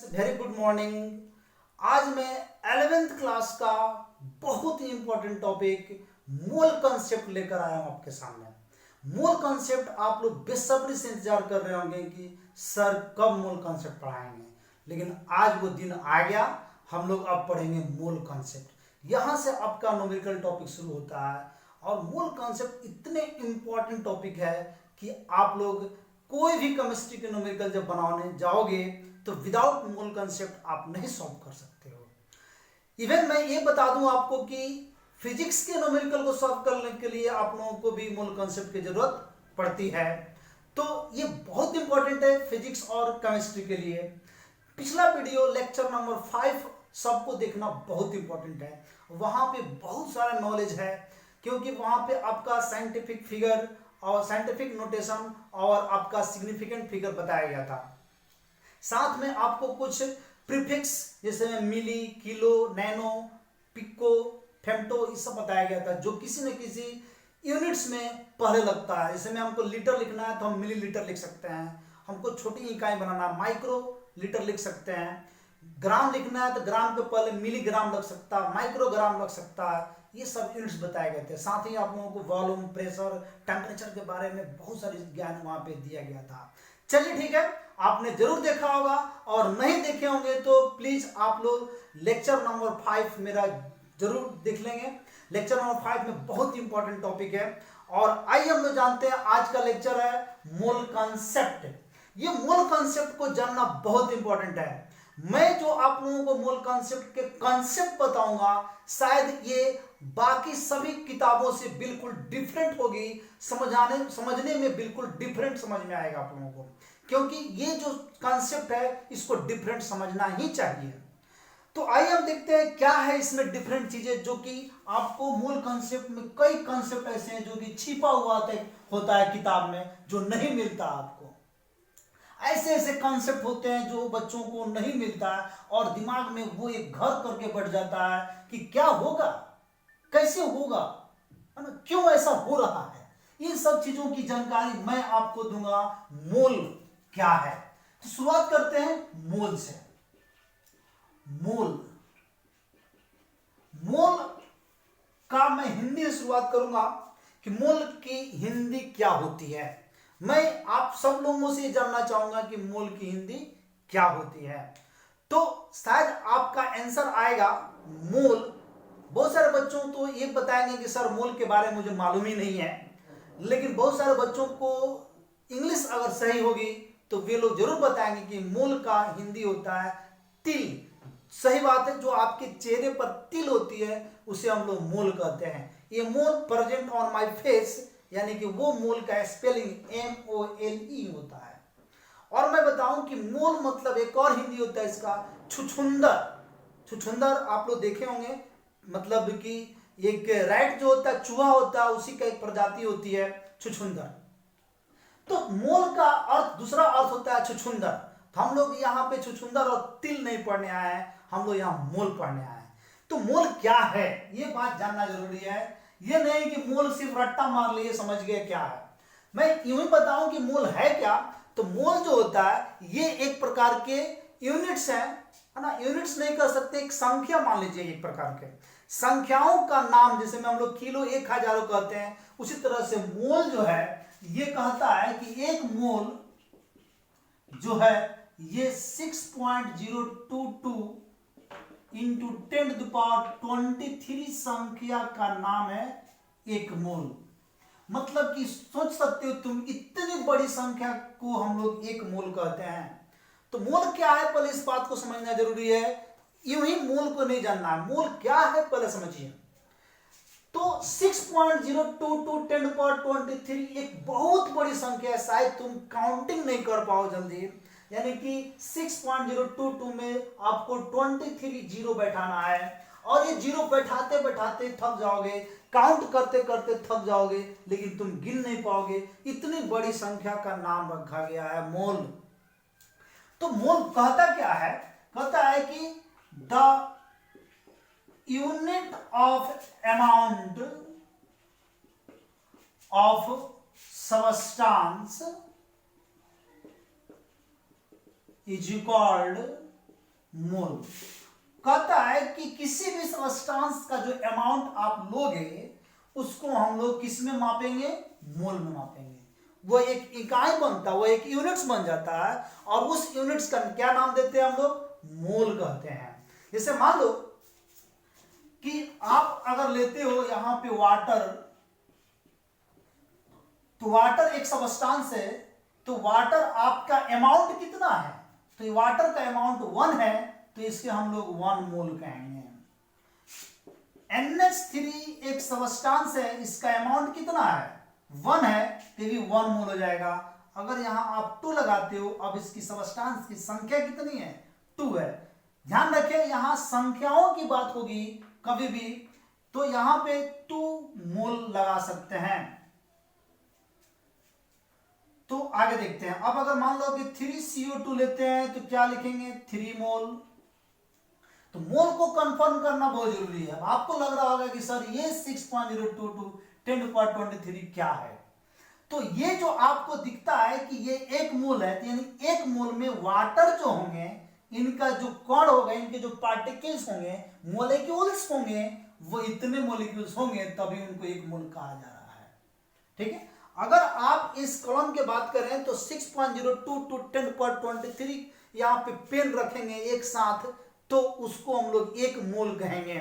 Very good morning. आज मैं 11th class का बहुत ही इंपॉर्टेंट टॉपिक मोल कॉन्सेप्ट लेकर आया हूं आपके सामने। मोल कॉन्सेप्ट आप लोग बेसब्री से इंतजार कर रहे होंगे कि सर कब मोल कॉन्सेप्ट पढ़ाएंगे, लेकिन आज वो दिन आ गया। हम लोग अब पढ़ेंगे मोल कॉन्सेप्ट। यहां से आपका न्यूमेरिकल टॉपिक शुरू होता है और मोल कॉन्सेप्ट इतने इंपॉर्टेंट टॉपिक है कि आप लोग कोई भी केमिस्ट्री के न्यूमेरिकल जब बनाने जाओगे तो विदाउट मोल कॉन्सेप्ट आप नहीं सॉल्व कर सकते हो। इवन मैं ये बता दूं आपको कि फिजिक्स के न्यूमेरिकल को सॉल्व करने के लिए आप लोगों को भी मोल कॉन्सेप्ट की जरूरत पड़ती है। तो ये बहुत इंपॉर्टेंट है फिजिक्स और केमिस्ट्री के लिए। पिछला वीडियो लेक्चर नंबर 5 सबको देखना बहुत इंपॉर्टेंट है। वहां पे बहुत सारा नॉलेज है, क्योंकि वहां पे आपका साइंटिफिक फिगर और साइंटिफिक नोटेशन और आपका सिग्निफिकेंट फिगर बताया गया था। साथ में आपको कुछ प्रीफिक्स जैसे मिली, किलो, नैनो, पिको, फेम्टो ये सब बताया गया था, जो किसी न किसी यूनिट्स में पहले लगता है। जैसे में हमको लीटर लिखना है तो हम मिली लीटर लिख सकते हैं, हमको छोटी इकाई बनाना माइक्रो लीटर लिख सकते हैं, ग्राम लिखना है तो ग्राम के पहले मिलीग्राम लग सकता है, माइक्रोग्राम लग सकता है। ये सब यूनिट्स बताए गए थे। साथ ही आप लोगों को वॉल्यूम, प्रेशर, टेम्परेचर के बारे में बहुत सारी ज्ञान वहां पे दिया गया था। चलिए ठीक है, आपने जरूर देखा होगा, और नहीं देखे होंगे तो प्लीज आप लोग लेक्चर नंबर 5 मेरा जरूर देख लेंगे। लेक्चर नंबर 5 में बहुत इंपॉर्टेंट टॉपिक है। और आइए हम लोग जानते हैं, आज का लेक्चर है मोल कॉन्सेप्ट। ये मोल कॉन्सेप्ट को जानना बहुत इंपॉर्टेंट है। मैं जो आप लोगों को मोल कॉन्सेप्ट के कॉन्सेप्ट बताऊंगा, शायद ये बाकी सभी किताबों से बिल्कुल डिफरेंट होगी। समझने में बिल्कुल डिफरेंट समझ में आएगा आप लोगों को, क्योंकि ये जो कॉन्सेप्ट है इसको डिफरेंट समझना ही चाहिए। तो आइए हम देखते हैं क्या है इसमें डिफरेंट चीजें, जो कि आपको मोल कॉन्सेप्ट में कई कॉन्सेप्ट ऐसे हैं जो कि छिपा हुआ होता है किताब में, जो नहीं मिलता आपको। ऐसे ऐसे कॉन्सेप्ट होते हैं जो बच्चों को नहीं मिलता है, और दिमाग में वो एक घर करके बैठ जाता है कि क्या होगा, कैसे होगा, है ना, क्यों ऐसा हो रहा है। इन सब चीजों की जानकारी मैं आपको दूंगा। मोल क्या है, तो शुरुआत करते हैं मोल से। मोल मोल का मैं हिंदी से शुरुआत करूंगा कि मोल की हिंदी क्या होती है। मैं आप सब लोगों से जानना चाहूंगा कि मोल की हिंदी क्या होती है। तो शायद आपका आंसर आएगा मोल। बहुत सारे बच्चों तो ये बताएंगे कि सर मोल के बारे में मुझे मालूम ही नहीं है, लेकिन बहुत सारे बच्चों को इंग्लिश अगर सही होगी तो वे लोग जरूर बताएंगे कि मोल का हिंदी होता है तिल। सही बात है, जो आपके चेहरे पर तिल होती है उसे हम लोग मोल कहते हैं। ये मोल प्रेजेंट ऑन माय फेस, यानी कि वो मोल का स्पेलिंग MOLE होता है। और मैं बताऊं कि मोल मतलब एक और हिंदी होता है इसका छुछुंदर। छुछुंदर आप लोग देखे होंगे, मतलब कि एक रैट जो होता है, चूहा होता है, उसी का एक प्रजाति होती है छुछुंदर। तो मोल का अर्थ, दूसरा अर्थ होता है छुछुंदर। तो हम लोग यहाँ पे छुछुंदर और तिल नहीं पढ़ने आए हैं, हम लोग यहाँ मोल पढ़ने आए हैं। तो मोल क्या है ये बात जानना जरूरी है। ये नहीं कि मोल सिर्फ रट्टा मार लिए समझ गए क्या है। मैं यूं ही बताऊं कि मोल है क्या। तो मोल जो होता है ये एक प्रकार के यूनिट्स हैं, है ना। यूनिट्स नहीं कर सकते, एक संख्या मान लीजिए, एक प्रकार के संख्याओं का नाम। जैसे में हम लोग किलो 1000 कहते हैं, उसी तरह से मोल जो है ये कहता है कि एक मोल जो है ये 6.022 इंटू 10⁻23 संख्या का नाम है एक मोल। मतलब कि सोच सकते हो तुम, इतनी बड़ी संख्या को हम लोग एक मोल कहते हैं। तो मोल क्या है पहले इस बात को समझना जरूरी है। यूं ही मोल को नहीं जानना है, मोल क्या है पहले समझिए। तो 6.022 10⁻23 एक बहुत बड़ी संख्या है, शायद तुम काउंटिंग नहीं कर पाओ जल्दी। यानी कि 6.022 में आपको 23 जीरो बैठाना है, और ये जीरो बैठाते बैठाते थक जाओगे, काउंट करते करते थक जाओगे, लेकिन तुम गिन नहीं पाओगे। इतनी बड़ी संख्या का नाम रखा गया है मोल। तो मोल कहता क्या है, कहता है कि the unit of amount of substance is called मोल। कहता है कि किसी भी सब्सटेंस का जो अमाउंट आप लोगे उसको हम लोग किस में मापेंगे, मोल में मापेंगे। वो एक इकाई बनता है, वो एक यूनिट्स बन जाता है और उस यूनिट्स का क्या नाम देते हैं हम लोग, मोल कहते हैं। जैसे मान लो कि आप अगर लेते हो यहां पे वाटर, तो वाटर एक सब्सटेंस है, तो वाटर आपका अमाउंट कितना है, तो ये वाटर का अमाउंट 1 है, तो इसके हम लोग 1 मोल कहेंगे। NH3 एक सब्सटेंस है, इसका अमाउंट कितना है, 1 है, तो भी 1 मोल हो जाएगा। अगर यहां आप 2 लगाते हो, अब इसकी सब्सटेंस की संख्या कितनी है, 2 है। ध्यान रखें यहां संख्याओं की बात होगी कभी भी, तो यहां पे 2 मोल लगा सकते हैं। तो आगे देखते हैं। अब अगर मान लो कि 3CO2 लेते हैं तो क्या लिखेंगे, 3 मोल। तो मोल को कंफर्म करना बहुत जरूरी है। अब आपको लग रहा होगा कि सर ये 6.022 10⁻23 क्या है, तो ये जो आपको दिखता है कि ये 1 मोल है, यानी 1 मोल में वाटर जो होंगे, इनका जो कण होगा, इनके जो पार्टिकल्स होंगे, मोलिक्यूल्स होंगे, वो इतने मोलिक्यूल्स होंगे, तभी उनको 1 मोल कहा जा रहा है। ठीक है। अगर आप इस कॉलम की बात करें तो 6.022 10⁻23 यहाँ पे पेन रखेंगे एक साथ, तो उसको हम लोग 1 मोल कहेंगे।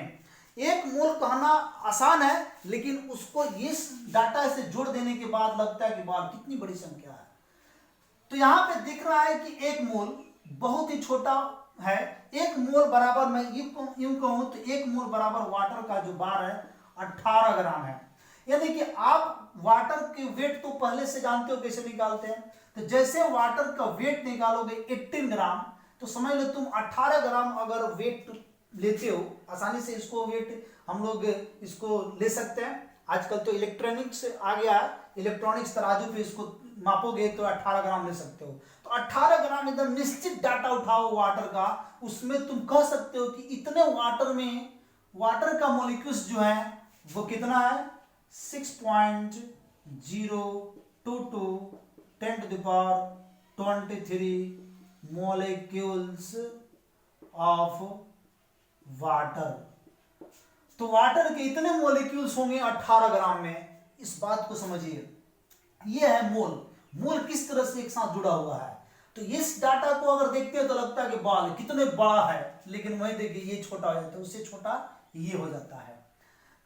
1 मोल कहना आसान है, लेकिन उसको इस डाटा से जोड़ देने के बाद लगता है कि वाह कितनी बड़ी संख्या है। तो यहाँ पे दिख रहा है कि 1 मोल बहुत ही छोटा है। 1 मोल बराबर, मैं यूं कहूं तो 1 मोल बराबर वाटर का जो बार है 18 ग्राम है। यानी कि आप वाटर के वेट तो पहले से जानते हो कैसे निकालते हैं, तो जैसे वाटर का वेट निकालोगे 18 ग्राम, तो समझ लो तुम 18 ग्राम अगर वेट लेते हो, आसानी से इसको वेट हम लोग इसको ले सकते हैं। आजकल तो इलेक्ट्रॉनिक्स आ गया है, इलेक्ट्रॉनिक्स तराजू पे इसको मापोगे तो 18 ग्राम ले सकते हो। तो 18 ग्राम एकदम निश्चित डाटा उठाओ वाटर का, उसमें तुम कह सकते हो कि इतने वाटर में वाटर का मॉलिक्यूल्स जो है वो कितना है, 6.022 10⁻23 molecules ऑफ वाटर। तो वाटर के इतने मॉलिक्यूल्स होंगे 18 ग्राम में, इस बात को समझिए। ये है मोल। मोल किस तरह से एक साथ जुड़ा हुआ है। तो इस डाटा को अगर देखते हो तो लगता है कि बाल कितने बड़ा है, लेकिन वही देखिए ये छोटा हो जाता है, उससे छोटा ये हो जाता है।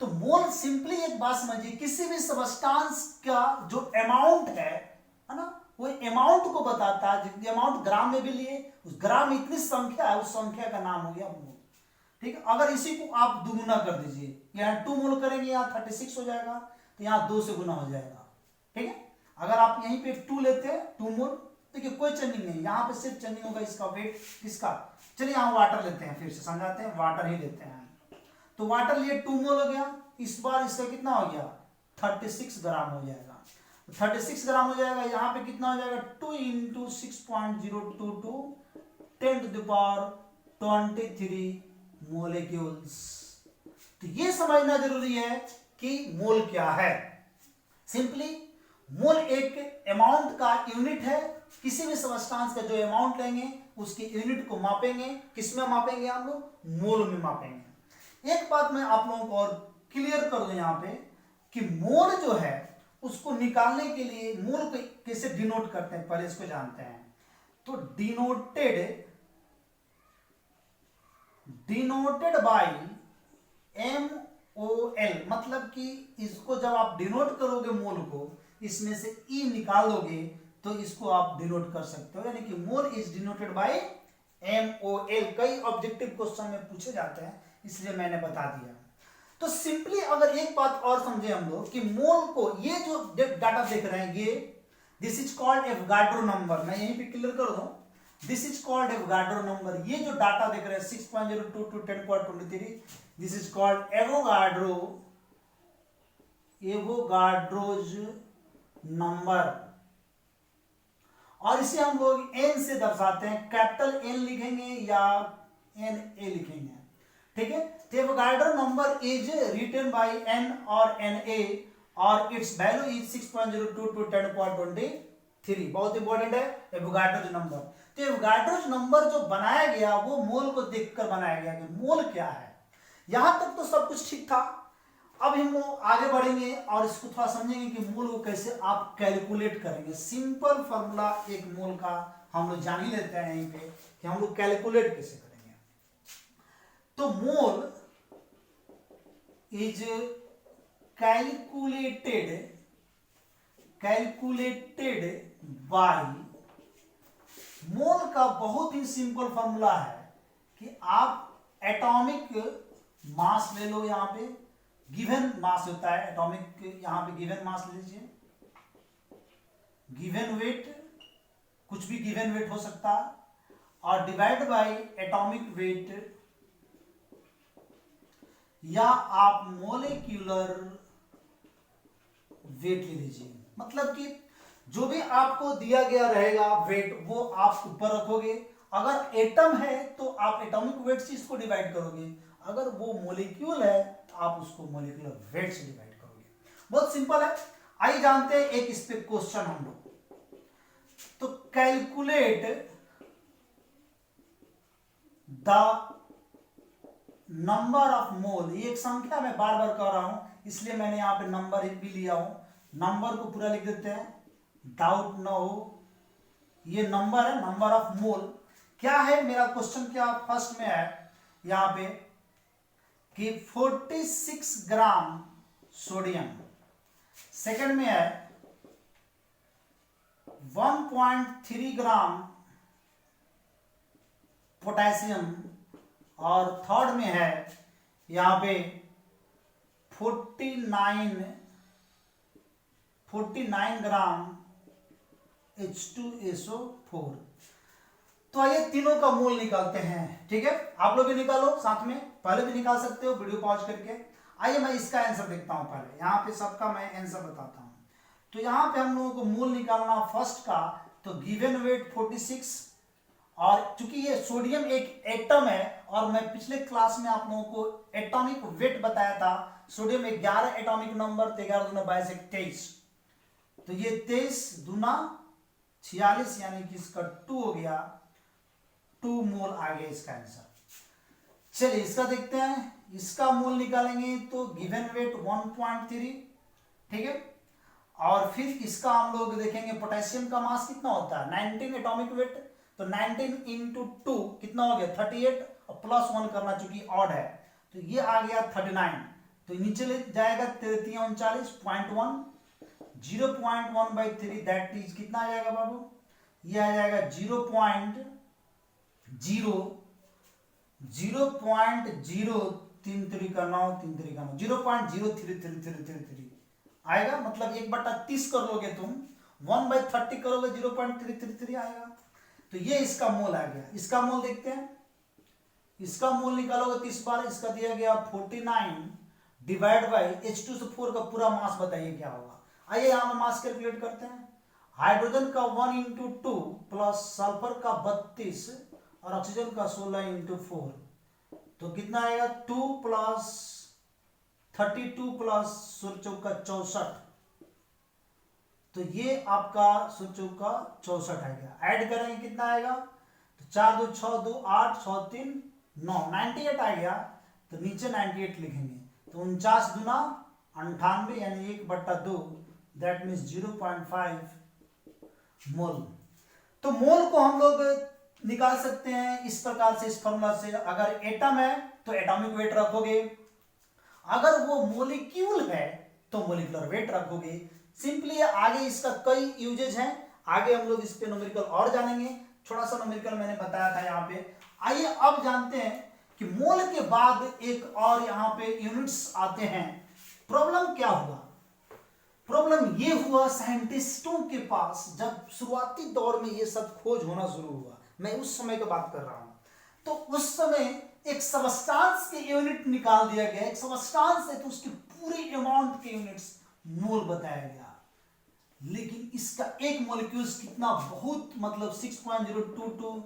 तो मोल सिंपली एक बात समझिए, किसी भी सब्सटेंस का जो अमाउंट है ना, वो अमाउंट को बताता है। जितनी अमाउंट ग्राम में भी लिए, उस ग्राम में इतनी संख्या है, उस संख्या का नाम हो गया मोल। ठीक है। अगर इसी को आप दुगुना कर दीजिए, यहाँ 2 मोल करेंगे, यहाँ 36 हो जाएगा, तो यहाँ 2 से गुना हो जाएगा। ठीक है। अगर आप यहीं पे 2 लेते हैं, 2 मोल, देखिए कोई चेंजिंग नहीं, यहाँ पे सिर्फ चेंजिंग होगा इसका वेट, किसका। चलिए यहाँ वाटर लेते हैं, फिर से समझाते हैं, वाटर ही लेते हैं। तो वाटर लिए 2 मोल हो गया, इस बार इसका कितना हो गया, 36 ग्राम हो जाएगा। 36 ग्राम हो जाएगा, यहाँ पे कितना हो जाएगा, 2 × 6.022 10⁻23 मोलिक्यूल्स। तो ये समझना जरूरी है कि मोल क्या है। सिंपली मोल एक अमाउंट का यूनिट है। किसी भी सब्सटेंस का जो अमाउंट लेंगे उसकी यूनिट को मापेंगे, किसमें मापेंगे हम लोग, मोल में मापेंगे। एक बात मैं आप लोगों को और क्लियर कर दूं यहाँ पे कि मोल जो है उसको निकालने के लिए मोल को कैसे डिनोट करते हैं, पहले इसको जानते हैं। तो डिनोटेड बाय MOL, मतलब कि इसको जब आप डिनोट करोगे मोल को, इसमें से E निकाल दोगे तो इसको आप डिनोट कर सकते हो, यानी कि mole is denoted by MOL। कई ऑब्जेक्टिव क्वेश्चन में पूछे जाते हैं, इसलिए मैंने बता दिया। तो सिंपली अगर एक बात और समझे हम लोग कि मोल को, ये जो डाटा देख रहे हैं ये, this is called Avogadro number. मैं यहीं पे क्लियर कर दूं, this is called Avogadro number. ये जो डाटा देख रहे हैं 6.022 10⁻23, this is called Avogadro's number. और इसे हम लोग n से दर्शाते हैं, कैपिटल N लिखेंगे या NA लिखेंगे। ठीक है। तो Avogadro number is written by N और NA और इट्स वैल्यू इज 6.022 10⁻23। बहुत इंपॉर्टेंट है एवोगाड्रो नंबर। तो एवोगाड्रो नंबर जो बनाया गया वो मोल को देखकर बनाया गया कि मोल क्या है। यहां तक तो सब कुछ ठीक था। अब हम लोग आगे बढ़ेंगे और इसको थोड़ा समझेंगे कि मोल को कैसे आप कैलकुलेट करेंगे। सिंपल फॉर्मूला एक मोल का हम लोग जान ही लेते हैं यहीं पे कि हम लोग कैलकुलेट कैसे करेंगे। तो मोल इज कैलकुलेटेड बाय, मोल का बहुत ही सिंपल फॉर्मूला है कि आप एटॉमिक मास ले लो, यहां पे गिवन मास होता है एटॉमिक, यहां पे गिवन मास ले लीजिए, गिवन वेट, कुछ भी गिवन वेट हो सकता है, और डिवाइड बाय एटॉमिक वेट, या आप मोलिक्यूलर वेट ले लीजिए। मतलब कि जो भी आपको दिया गया रहेगा वेट वो आप ऊपर रखोगे। अगर एटम है तो आप एटॉमिक वेट से इसको डिवाइड करोगे, अगर वो मॉलिक्यूल है तो आप उसको मॉलिक्यूलर वेट से डिवाइड करोगे। बहुत सिंपल है। आइए जानते हैं एक इस पे क्वेश्चन हम लोग। तो calculate the number of mole, ये एक संख्या मैं बार बार कह रहा हूं इसलिए मैंने यहां पे नंबर भी लिया हूं। नंबर को पूरा लिख देते हैं, डाउट ना हो, ये नंबर है, नंबर ऑफ मोल। क्या है मेरा क्वेश्चन, क्या फर्स्ट में है यहां पे कि 46 ग्राम सोडियम, सेकंड में है 1.3 ग्राम पोटेशियम, और थर्ड में है यहां पे 49 ग्राम H2SO4। तो आइए तीनों का मोल निकालते हैं। ठीक है, आप लोग भी निकालो साथ में, पहले भी निकाल सकते हो वीडियो पॉज करके। आइए मैं इसका आंसर देखता हूं, पहले यहां पे सबका मैं आंसर बताता हूं। तो यहां पे हम लोगों को मोल निकालना फर्स्ट का, तो गिवन वेट 46, और चूंकि ये सोडियम एक एटम है और मैं पिछले क्लास में आप लोगों को एटॉमिक वेट बताया था, सोडियम 11 एटॉमिक नंबर, 11 दूना 22 23, तो ये 23 दूना 46 यानी कि इसका 2 हो गया, 2 मोल आ गया इसका आंसर। चलिए इसका देखते हैं, इसका मोल निकालेंगे तो गिवन वेट 1.3, ठीक है, और फिर इसका हम लोग देखेंगे पोटेशियम का मास कितना होता है, 19 एटॉमिक वेट, तो 19 इंटू 2 कितना हो गया 38, और प्लस 1 करना चूंकि ऑड है तो ये आ गया 39, तो नीचे ले जाएगा 39.1, 0.1/3 दैट इज कितना आ जाएगा बाबू, ये आ जाएगा 0.033 करना हो, 0.03333 आएगा, मतलब 1/30 कर लोगे तुम, 1/30 करोगे 0.333 आएगा। तो ये इसका मोल आ गया। इसका मोल देखते हैं, इसका मोल निकालोगे 30 बार, इसका दिया गया 49 डिवाइड बाई H2SO4 का पूरा मास बताइए क्या होगा। आइए यहां में मास कैलकुलेट करते हैं। हाइड्रोजन का 1 इंटू 2 प्लस सल्फर का 32 और ऑक्सीजन का 16 इंटू 4, तो कितना आएगा 2 प्लस 32 प्लस 64, तो ये आपका 64 आ गया। ऐड करेंगे कितना आएगा, तो 4 2 6 2 8 6 3 9, 98 आ गया, तो नीचे 98 लिखेंगे, तो 49 दूना 98 यानी 1/2, दैट मीन्स 0.5 मोल। तो मोल को हम लोग निकाल सकते हैं इस प्रकार से, इस फॉर्मूला से। अगर एटम है तो एटॉमिक वेट रखोगे, अगर वो मोलिक्यूल है तो मोलिकुलर वेट रखोगे। सिंपली आगे इसका कई यूजेज हैं, आगे हम लोग इस पे न्यूमेरिकल और जानेंगे, थोड़ा सा न्यूमेरिकल मैंने बताया था यहाँ पे। आइए अब जानते हैं कि मोल के बाद एक और यहाँ पे यूनिट्स आते हैं। प्रॉब्लम क्या हुआ, प्रॉब्लम ये हुआ साइंटिस्टों के पास जब शुरुआती दौर में ये सब खोज होना शुरू हुआ, मैं उस समय की बात कर रहा हूं, तो उस समय एक सबस्टांस के यूनिट निकाल दिया गया। एक सबस्टांस है तो उसकी पूरी अमाउंट के यूनिट्स मोल बताया गया, लेकिन इसका एक मॉलिक्यूल्स कितना, बहुत मतलब 6.022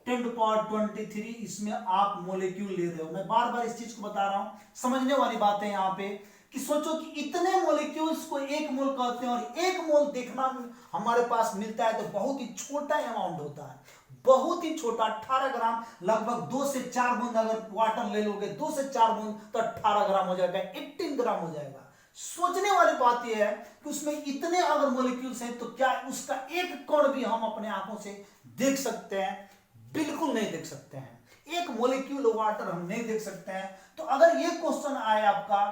10⁻23 इसमें आप मॉलिक्यूल ले रहे हो। मैं बार बार इस चीज को बता रहा हूं, समझने वाली बात है यहाँ पे कि सोचो कि इतने मॉलिक्यूल्स को एक मोल कहते हैं, और एक मोल देखना हमारे पास मिलता है तो बहुत ही छोटा अमाउंट होता है। बहुत ही छोटा 18 ग्राम, लगभग 2 से 4 बूंद अगर वाटर ले लोगे, 2 से 4 बूंद तो 18 ग्राम हो जाएगा, 18 ग्राम हो जाएगा। सोचने वाली बात यह है कि उसमें इतने अगर मॉलिक्यूल्स हैं तो क्या उसका एक कण भी हम अपने आंखों से देख सकते हैं? बिल्कुल नहीं देख सकते हैं। एक मॉलिक्यूल वाटर हम नहीं देख सकते हैं। तो अगर ये क्वेश्चन आए आपका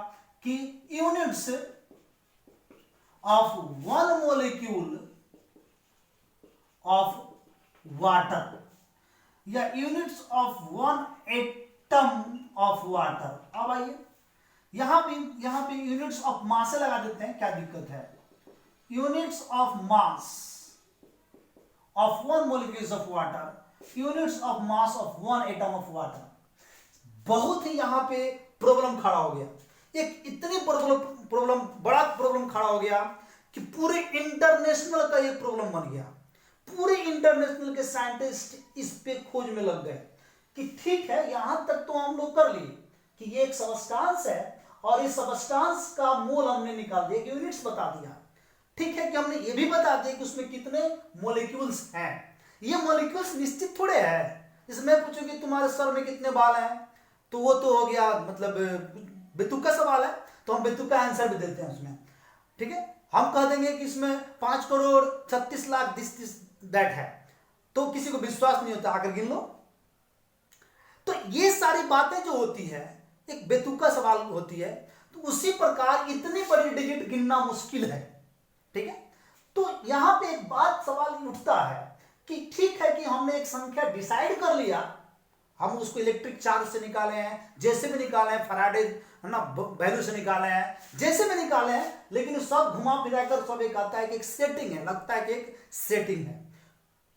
कि units of one molecule of water या units of one atom of water, अब आइए यहां पे यूनिट्स ऑफ मास लगा देते हैं, क्या दिक्कत है? Units of mass of one molecules of water, units of mass of one atom of water. बहुत ही यहां पे प्रॉब्लम खड़ा हो गया, एक इतनी प्रॉब्लम बड़ा प्रॉब्लम खड़ा हो गया कि पूरे इंटरनेशनल का ये प्रॉब्लम बन गया। पूरे इंटरनेशनल के साइंटिस्ट इस पे खोज में लग गए कि ठीक है, यहां तक तो हम लोग कर लिए कि ये एक सबस्टांस है और इस सबस्टांस का मोल हमने निकाल दिया, यूनिट्स बता दिया। ठीक है कि हमने ये भी बता दिया कि उसमें कितने मॉलिक्यूल्स हैं। ये मॉलिक्यूल्स निश्चित थोड़े हैं। जैसे मैं पूछूं कि तुम्हारे सर में कितने बाल हैं, तो वो तो हो गया मतलब बेतुका सवाल है, तो हम बेतुका आंसर भी देते हैं उसमें। ठीक है, हम कह देंगे कि इसमें 5 करोड़ 36 लाख दिस दैट है, तो किसी को विश्वास नहीं होता, आकर गिन लो। तो ये सारी बातें जो होती है एक बेतुका सवाल होती है, तो उसी प्रकार इतनी बड़ी डिजिट गिनना मुश्किल है। ठीक है, तो यहां पे एक बात सवाल उठता है कि ठीक है कि हमने एक संख्या डिसाइड कर लिया, हम उसको इलेक्ट्रिक चार्ज से निकाले हैं, जैसे भी निकाले हैं, फैराडे है ना वैल्यू से निकाले हैं, जैसे भी निकाले हैं, लेकिन सब घुमा फिरा कर सब एक आता है कि एक सेटिंग है, लगता है कि एक सेटिंग है।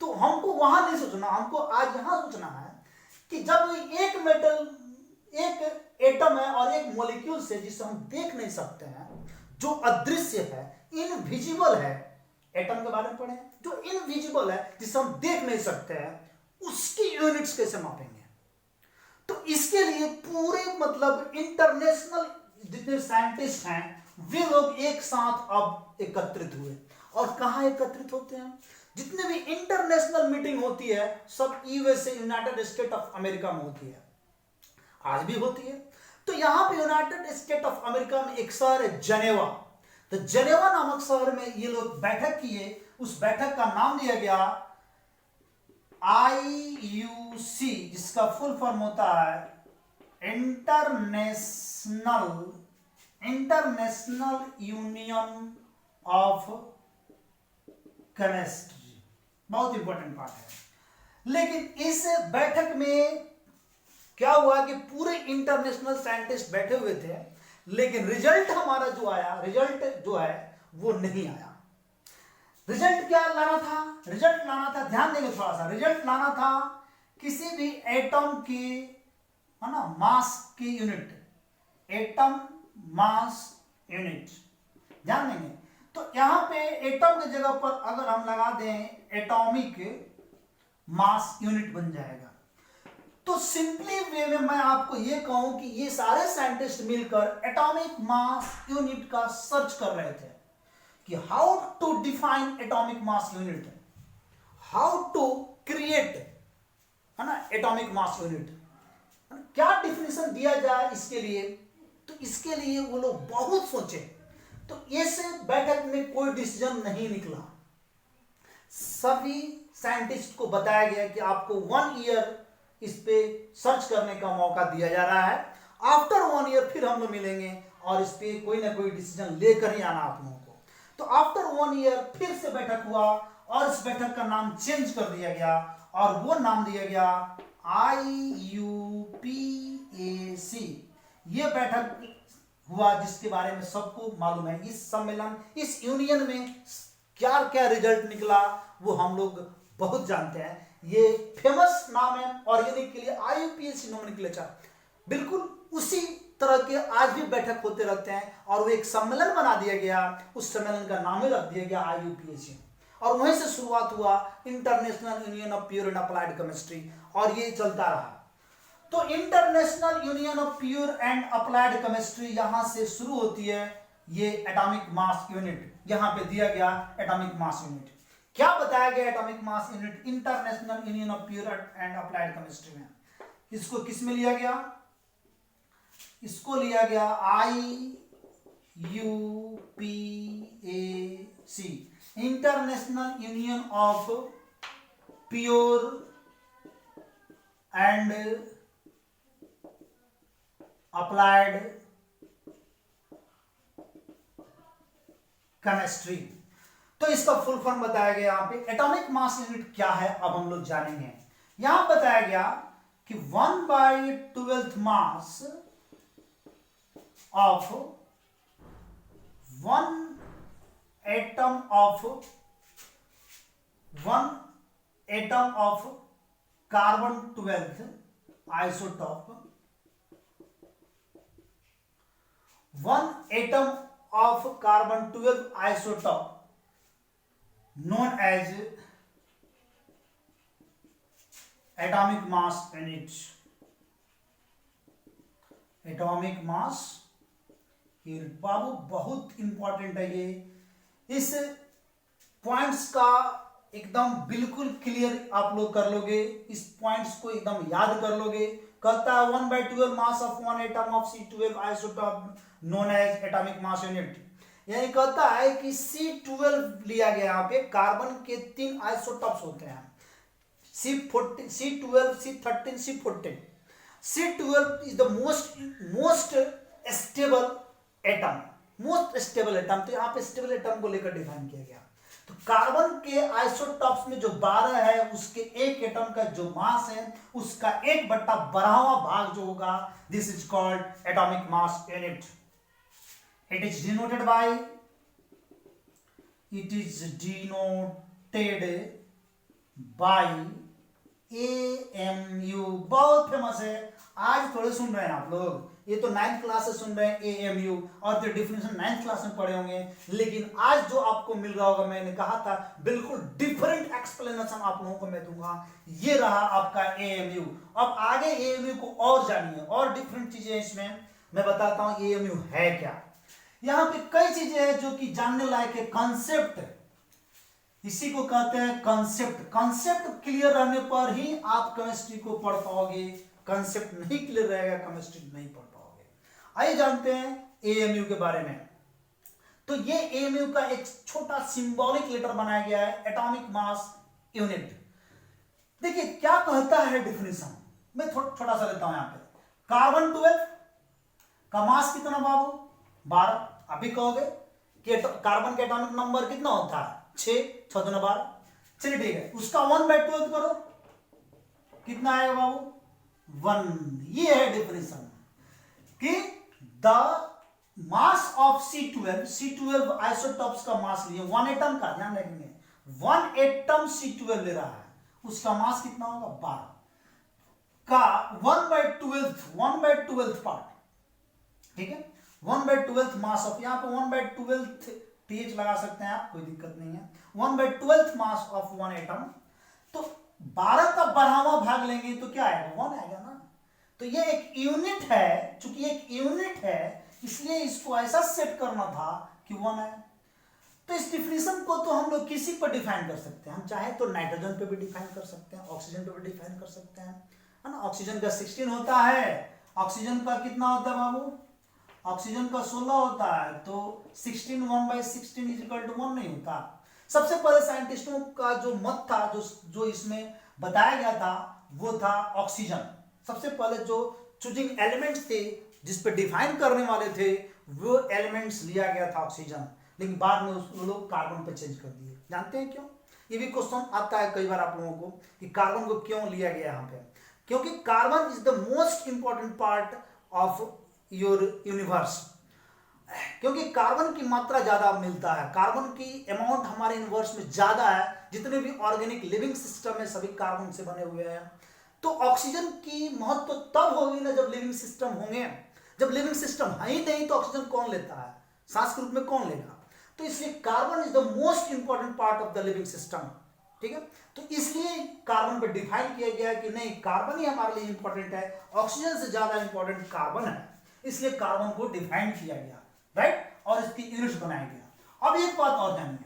तो हमको वहां नहीं सोचना, हमको आज यहां सोचना है कि जब एक मेटल, एक एटम है और एक मॉलिक्यूल से जिसे हम देख नहीं सकते हैं, जो अदृश्य है, इनविजिबल है, एटम के बारे में पढ़े, जो इनविजिबल है, जिसे हम देख नहीं सकते हैं, उसकी यूनिट्स कैसे मापेंगे? तो इसके लिए पूरे मतलब इंटरनेशनल जितने साइंटिस्ट हैं वे लोग एक साथ अब एकत्रित हुए। और कहां एकत्रित होते हैं? जितने भी इंटरनेशनल मीटिंग होती है सब USA, United state of America में होती है, आज भी होती है। तो यहां पे यूनाइटेड स्टेट ऑफ अमेरिका में एक शहर है जेनेवा। तो जेनेवा नामक शहर में ये लोग बैठक किए, उस बैठक का नाम दिया गया IUC, जिसका फुल फॉर्म होता है इंटरनेशनल यूनियन ऑफ केमिस्ट्री। बहुत इंपॉर्टेंट पार्ट है। लेकिन इस बैठक में क्या हुआ कि पूरे इंटरनेशनल साइंटिस्ट बैठे हुए थे, लेकिन रिजल्ट हमारा जो आया, रिजल्ट जो है वो नहीं आया। रिजल्ट क्या लाना था? रिजल्ट लाना था, ध्यान देंगे थोड़ा सा, रिजल्ट लाना था किसी भी एटम की, है ना, मास की यूनिट, एटम मास यूनिट, ध्यान देंगे। तो यहां पे एटम की जगह पर अगर हम लगा दें एटॉमिक मास यूनिट बन जाएगा। तो सिंपली वे में मैं आपको ये कहूं कि ये सारे साइंटिस्ट मिलकर एटॉमिक मास यूनिट का सर्च कर रहे थे कि how to define atomic mass unit, how to create, है ना, एटॉमिक मास यूनिट, क्या डिफिनेशन दिया जाए इसके लिए। तो इसके लिए वो लोग बहुत सोचे, तो इस बैठक में कोई डिसीजन नहीं निकला। सभी साइंटिस्ट को बताया गया कि आपको 1 ईयर इस पे सर्च करने का मौका दिया जा रहा है, आफ्टर 1 ईयर फिर हम लोग मिलेंगे और इस पे कोई ना कोई डिसीजन लेकर ही आना आप लोगों को। तो आफ्टर 1 ईयर फिर से बैठक हुआ और इस बैठक का नाम चेंज कर दिया गया और वो नाम दिया गया IUPAC। ये बैठक हुआ जिसके बारे में सबको मालूम है। इस सम्मेलन, इस यूनियन में क्या क्या रिजल्ट निकला वो हम लोग बहुत जानते हैं। ये फेमस नाम है और यूनिक के लिए IUPAC नोमेनक्लेचर। बिल्कुल उसी तरह के आज भी बैठक होते रहते हैं और वो एक सम्मेलन बना दिया गया, उस सम्मेलन का नाम ही रख दिया गया IUPAC और वहीं से शुरुआत हुआ international union of pure and applied chemistry और ये चलता रहा। तो international union of pure and applied chemistry यहां से शुरू होती है। ये एटॉमिक मास यूनिट यहां पे दिया गया, एटॉमिक मास यूनिट क्या बताया गया atomic mass unit international union of pure and applied chemistry में? इसको किस में लिया गया? इसको लिया गया IUPAC, international union of pure and applied chemistry. तो इसका फुल फॉर्म बताया गया यहाँ पे। एटॉमिक मास यूनिट क्या है अब हम लोग जानेंगे। यहां बताया गया कि 1/12 mass of 1 atom of carbon 12 isotope, 1 atom of carbon 12 isotope known as atomic mass unit। Atomic mass unit बाबू बहुत इंपॉर्टेंट है ये। इस पॉइंट्स का एकदम बिल्कुल क्लियर आप लोग कर लोगे, इस पॉइंट्स को एकदम याद कर लोगे। कहता है 1/12 mass of 1 atom of C12 isotope known as atomic mass unit. यानी कहता है कि C12 लिया गया, यहाँ पे कार्बन के 3 आइसोटॉप्स होते हैं, C14, C12, C13, C14। C12 is the most stable atom, most stable atom. तो यहाँ पे स्टेबल एटम को लेकर डिफाइन किया गया। तो कार्बन के आइसोटॉप्स में जो 12 है, उसके एक एटम का जो मास है उसका 1/12वां भाग जो होगा, this is called atomic mass unit. It is denoted by AMU। बहुत फेमस है, आज थोड़े सुन रहे हैं आप लोग, ये तो 9th क्लास से सुन रहे हैं AMU, और तो डिफिनेशन 9th क्लास में पढ़े होंगे, लेकिन आज जो आपको मिल रहा होगा, मैंने कहा था बिल्कुल डिफरेंट एक्सप्लेनेशन आप लोगों को मैं दूंगा। ये रहा आपका AMU। अब आगे AMU को और जानिए, और डिफरेंट चीजें इसमें मैं बताता हूं AMU है क्या। यहां पे कई चीजें हैं जो कि जानने लायक है। कॉन्सेप्ट, इसी को कहते हैं कॉन्सेप्ट। कॉन्सेप्ट क्लियर रहने पर ही आप केमिस्ट्री को पढ़ पाओगे, कॉन्सेप्ट नहीं क्लियर रहेगा केमिस्ट्री नहीं पढ़ पाओगे। आइए जानते हैं AMU के बारे में। तो ये AMU का एक छोटा सिंबॉलिक लेटर बनाया गया है, एटॉमिक मास यूनिट। देखिए क्या कहता है डिफिनेशन, मैं छोटा सा लेता हूं यहां पे। कार्बन 12 का मास कितना बाबू? 12। अभी कहोगे कि कार्बन का एटॉमिक नंबर कितना होता है? 6, 6 दूना 12। चलिए ठीक है, उसका 1/12 करो, कितना आएगा बाबू? 1। ये है डिफिनेशन कि the mass of C12 isotopes का मास लिए 1 एटम का, ध्यान रखेंगे 1 एटम C12 ले रहा है, उसका मास कितना होगा? 12 का 1/12 पार्ट। ठीक है, 1/12 मास ऑफ, यहां पे 1/12 TH लगा सकते हैं आप, कोई दिक्कत नहीं है। 1/12 मास ऑफ 1 एटम, तो 12 का 12वां भाग लेंगे तो क्या आएगा? 1 आएगा ना। तो ये एक यूनिट है, चूंकि एक यूनिट है इसलिए इसको ऐसा सेट करना था कि 1 है। तो इस डिफिनेशन को तो हम लोग किसी पर डिफाइन कर सकते हैं, हम चाहे तो नाइट्रोजन पे भी डिफाइन कर सकते हैं, ऑक्सीजन पे भी डिफाइन कर सकते हैं, है ना। ऑक्सीजन का 16 होता है, ऑक्सीजन का कितना होता है बाबू? ऑक्सीजन का 16 होता है, तो 16 1/16 इज इक्वल टू 1 नहीं होता। सबसे पहले साइंटिस्टों का जो मत था, जो इसमें बताया गया था, वो था ऑक्सीजन। सबसे पहले जो चूजिंग एलिमेंट्स थे, जिस पे डिफाइन करने वाले थे, वो एलिमेंट्स लिया गया था ऑक्सीजन, लेकिन बाद में वो लोग कार्बन पे चेंज कर दिए। जानते हैं क्यों? ये भी क्वेश्चन आता है कई बार आप लोगों को कि कार्बन को क्यों लिया गया यहाँ पे। क्योंकि carbon is the most important part of your universe, क्योंकि कार्बन की मात्रा ज्यादा मिलता है, कार्बन की अमाउंट हमारे यूनिवर्स में ज्यादा है। जितने भी ऑर्गेनिक लिविंग सिस्टम है सभी कार्बन से बने हुए हैं। तो ऑक्सीजन की महत्व तब होगी ना जब लिविंग सिस्टम होंगे। जब लिविंग सिस्टम है ही नहीं तो ऑक्सीजन कौन लेता है? सांस के रूप में कौन लेगा? तो इसलिए carbon is the most important part of the living system. ठीक है, तो इसलिए कार्बन पे डिफाइन किया गया कि नहीं, कार्बन ही हमारे लिए इंपॉर्टेंट है, ऑक्सीजन से ज्यादा इंपॉर्टेंट कार्बन है, इसलिए कार्बन को डिफाइन किया गया, राइट, और इसकी यूनिट्स बनाया गया। अब एक बात और जानिए,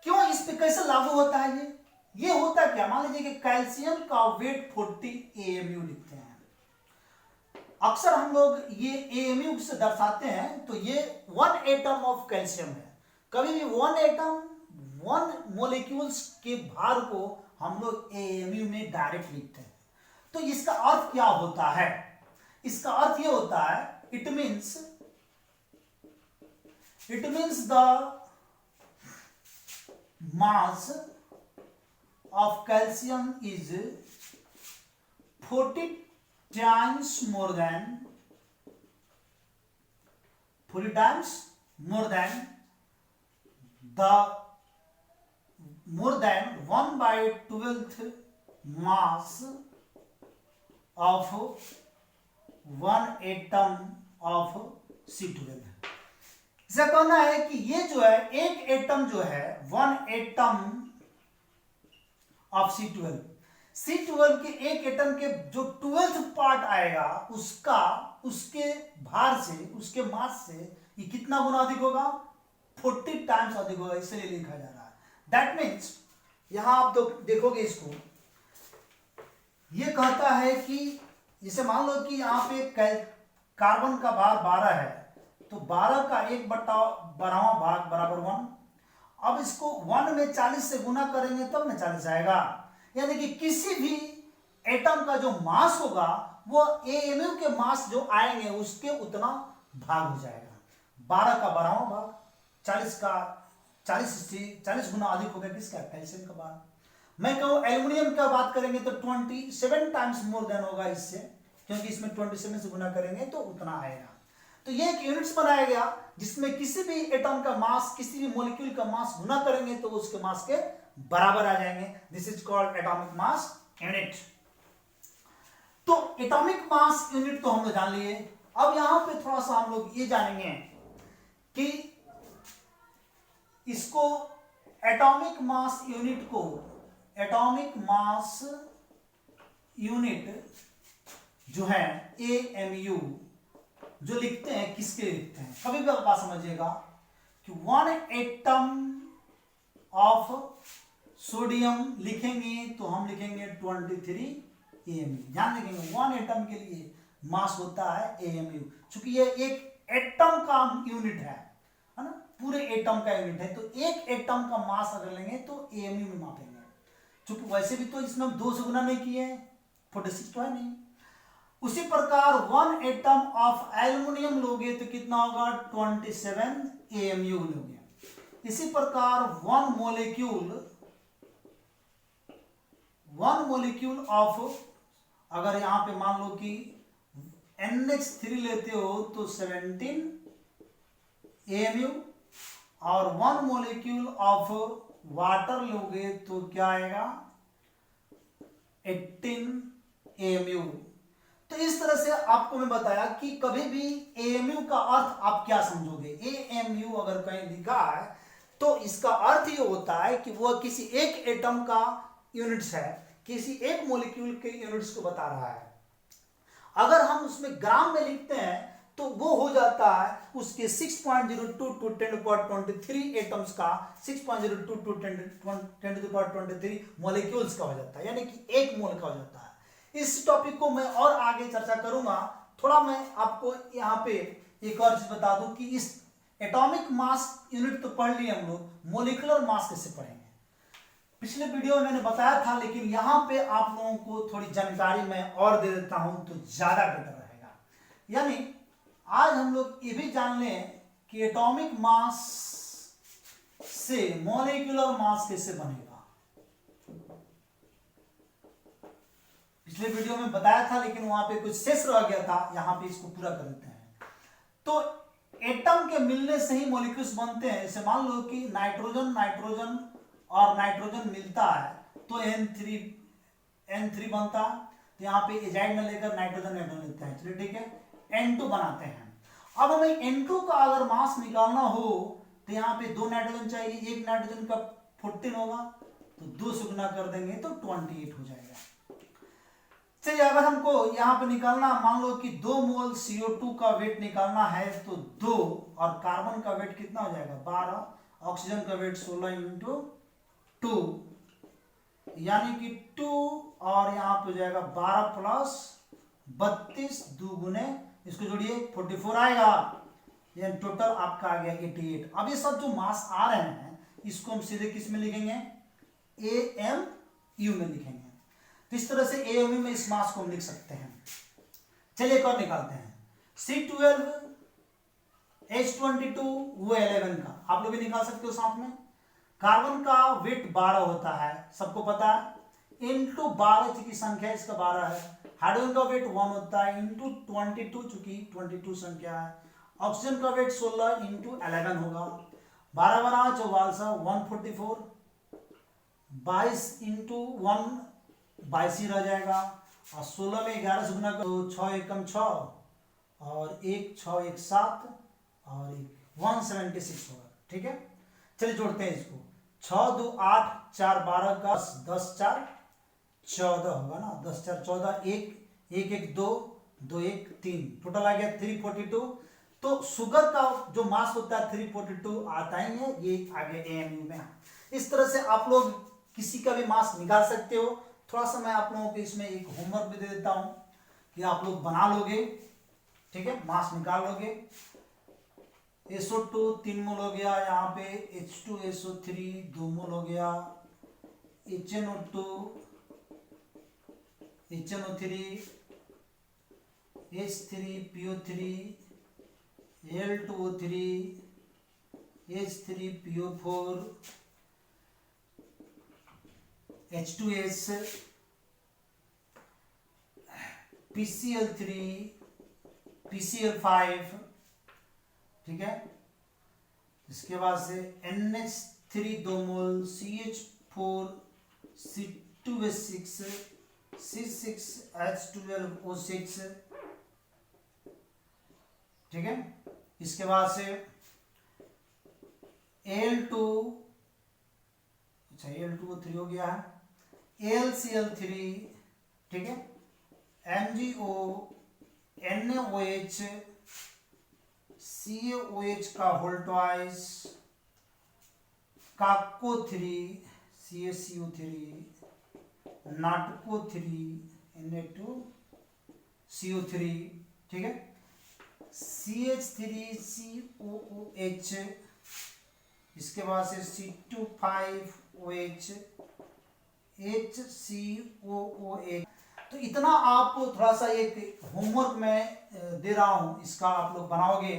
क्यों, इस पे कैसे लागू होता है ये होता है क्या, मान लीजिए कि कैल्शियम का वेट 40 AMU लिखते हैं। अक्सर हम लोग ये AMU से दर्शाते हैं, तो ये 1 एटम ऑफ कैल्शियम है। कभी भी 1 एटम 1 मोलिक्यूल्स के भार को हम लोग AMU में डायरेक्ट लिखते हैं। तो इसका अर्थ क्या होता है, इसका अर्थ ये होता है, it means the mass of calcium is 40 times more than 1/12th mass of 1 atom of C12। इसका कहना है कि ये जो है एक एटम जो है 1 एटम ऑफ C12 के एक एटम के जो 12th पार्ट आएगा उसके भार से, उसके मास से ये कितना गुना अधिक होगा, 40 टाइम्स अधिक होगा, इसलिए लिखा जा रहा है। दैट मीन्स यहां आप तो देखोगे इसको, ये कहता है कि जैसे मान लो कि यहाँ पे कार्बन का भार 12 है, तो 12 का 1/12वां भाग बराबर 1। अब इसको 1 में 40 से गुना करेंगे तब ना 40 आएगा, यानी कि किसी भी एटम का जो मास होगा वो AMU के मास जो आएंगे उसके उतना भाग हो जाएगा। 12 का 12वां भाग 40 गुना अधिक हो गया किसका, कैल्शियम का भाग। मैं कहूँ एल्यूमिनियम का बात करेंगे तो 27 टाइम्स मोर देन होगा इससे, क्योंकि इसमें 27 से गुना करेंगे तो उतना आएगा। तो ये एक यूनिट्स बनाया गया जिसमें किसी भी एटम का मास, किसी भी मॉलिक्यूल का मास गुना करेंगे तो उसके मास के बराबर आ जाएंगे। This is called atomic mass unit. तो एटॉमिक मास यूनिट तो हम लोग जान लिए। अब यहां पे थोड़ा सा हम लोग ये जानेंगे कि इसको एटॉमिक मास यूनिट जो है AMU जो लिखते हैं किसके लिखते हैं, कभी भी बात समझिएगा कि 1 एटम ऑफ सोडियम लिखेंगे तो हम लिखेंगे 23 AMU। ध्यान रखेंगे 1 एटम के लिए मास होता है AMU, क्योंकि ये एक एटम का यूनिट है ना, पूरे एटम का यूनिट है। तो एक एटम का मास अगर लेंगे तो AMU में मापेंगे, क्योंकि वैसे भी तो इसमें हम 2 से गुना नहीं किए, 46 तो है नहीं। उसी प्रकार 1 एटम ऑफ एल्युमिनियम लोगे तो कितना होगा, 27 AMU लोगे। इसी प्रकार 1 मोलिक्यूल ऑफ, अगर यहां पे मान लो कि NH3 लेते हो तो 17 AMU, और 1 मोलिक्यूल ऑफ वाटर लोगे तो क्या आएगा, 18 AMU। तो इस तरह से आपको मैं बताया कि कभी भी AMU का अर्थ आप क्या समझोगे। AMU अगर कहीं लिखा है तो इसका अर्थ ये होता है कि वह किसी एक एटम का यूनिट्स है, किसी एक मॉलिक्यूल के यूनिट्स को बता रहा है। अगर हम उसमें ग्राम में लिखते हैं तो वो हो जाता है उसके 6.02 to 1023 एटम्स का, 6.02 to 1023 मॉलिक्यूल्स का हो जाता है, यानी कि एक मोल का हो जाता है। इस टॉपिक को मैं और आगे चर्चा करूंगा। थोड़ा मैं आपको यहाँ पे एक और चीज बता दूं कि इस एटॉमिक मास यूनिट तो पढ़ लिए हम लोग, मोलिकुलर मास कैसे पढ़ेंगे पिछले वीडियो में मैंने बताया था, लेकिन यहाँ पे आप लोगों को थोड़ी जानकारी मैं और दे देता हूं तो ज्यादा बेटर रहेगा। यानी आज हम लोग ये भी जान लें कि एटॉमिक मास से मॉलिक्यूलर मास कैसे बनेगा। पिछले वीडियो में बताया था लेकिन वहां पे कुछ शेष रह गया था, यहां पे इसको पूरा कर देते हैं। तो एटम के मिलने से ही मॉलिक्यूल्स बनते हैं। जैसे मान लो कि नाइट्रोजन और नाइट्रोजन मिलता है तो N3 बनता, तो यहाँ पे एजाइड में लेकर नाइट्रोजन लेते हैं, चलिए ठीक है, N2 बनाते हैं। अब हमें N2 का अगर मास निकालना हो तो यहाँ पे 2 नाइट्रोजन चाहिए, एक नाइट्रोजन का 14 होगा तो 2 से गुना कर देंगे तो 28 हो जाएगा। चलिए अगर हमको यहाँ पे निकालना, मान लो कि 2 मोल CO2 का वेट निकालना है तो 2, और कार्बन का वेट कितना हो जाएगा 12, ऑक्सीजन का वेट 16 इंटू 2 यानी कि 2 और यहाँ पे हो जाएगा 12 प्लस 32 दुगुने इसको जोड़िए 44 आएगा। ये टोटल आपका आ गया 88। अब ये सब जो मास आ रहे हैं इसको हम सीधे किस में लिखेंगे, AMU में लिखेंगे। तो इस तरह से AMU में इस मास को हम लिख सकते हैं। चलिए एक और निकालते हैं। C12 H22 वो 11 का आप लोग भी निकाल सकते हो साथ में। कार्बन का वेट 12 होता है, सबको पता है, इंटू 12 की संख्या इसका 12 है। हाइड्रोजन का वेट 1 होता है इंटू 22 चूंकि 22 संख्या है। ऑक्सीजन का वेट 16 इंटू 11 होगा। 12 12 44 144, 22 इंटू 1 22 ही रह जाएगा। और 16 में 11 से गुना करो, 6 एकम 6 और 1 6 1 7 और 176 होगा। ठीक है, चलिए जोड़ते हैं इसको। 6 2 8 4 12 का 10 4 14 होगा ना, 10 4 14, 1 1 1 2 2 1 3, टोटल आ गया 342। तो शुगर का जो मास होता है 342 आता ही है, ये आ गया AMU में। इस तरह से आप लोग किसी का भी मास निकाल सकते हो। थोड़ा सा मैं आप लोगों को इसमें एक होमवर्क भी दे देता हूं कि आप लोग बना लोगे। ठीक है, मास निकाल लोगे। SO2 3 मोल हो गया, यहाँ पे H2SO3 2 मोल हो गया, HNO2 HNO3 H3PO3 Al2O3 H3PO4 H2S PCl3 PCl5। ठीक है, इसके बाद से NH3 2 मोल, CH4 C2H6 C6H12O6। ठीक है, इसके बाद से Al2, अच्छा Al2O3 हो गया है, AlCl3। ठीक है, MgO NaOH CaOH का होल ट्वाइस, काको3 CaCO3, नाटको3 Na2CO3। ठीक है, CH3COOH, इसके बाद से C25OH HCOOH। तो इतना आप थोड़ा सा एक होमवर्क में दे रहा हूं, इसका आप लोग बनाओगे।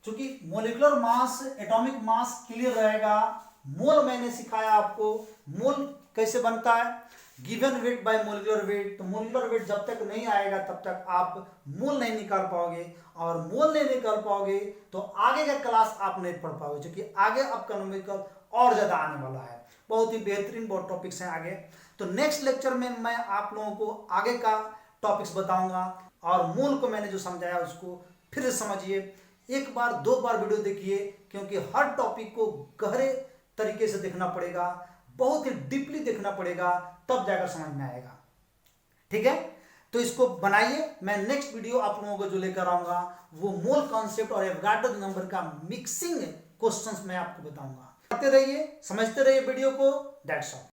क्योंकि molecular mass atomic mass clear रहेगा। मोल मैंने सिखाया आपको, मोल कैसे बनता है, given weight by molecular weight. तो मोलिकुलर वेट जब तक नहीं आएगा तब तक आप मोल नहीं निकाल पाओगे, और मोल नहीं निकाल पाओगे तो आगे का क्लास आप नहीं पढ़ पाओगे, क्योंकि आगे आपका न्यूमेरिकल और ज्यादा आने वाला है। बहुत ही बेहतरीन बहुत टॉपिक्स हैं आगे। तो नेक्स्ट लेक्चर में मैं आप लोगों को आगे का टॉपिक्स बताऊंगा, और मूल को मैंने जो समझाया उसको फिर से समझिए। एक बार 2 बार वीडियो देखिए, क्योंकि हर टॉपिक को गहरे तरीके से देखना पड़ेगा, बहुत ही डीपली देखना पड़ेगा, तब जाकर समझ में आएगा। ठीक है, तो इसको बनाइए। मैं नेक्स्ट वीडियो आप लोगों को जो लेकर आऊंगा वो मोल कॉन्सेप्ट और एवोगाड्रो नंबर का मिक्सिंग क्वेश्चंस मैं आपको बताऊंगा। पढ़ते रहिए, समझते रहिए वीडियो को। That's all.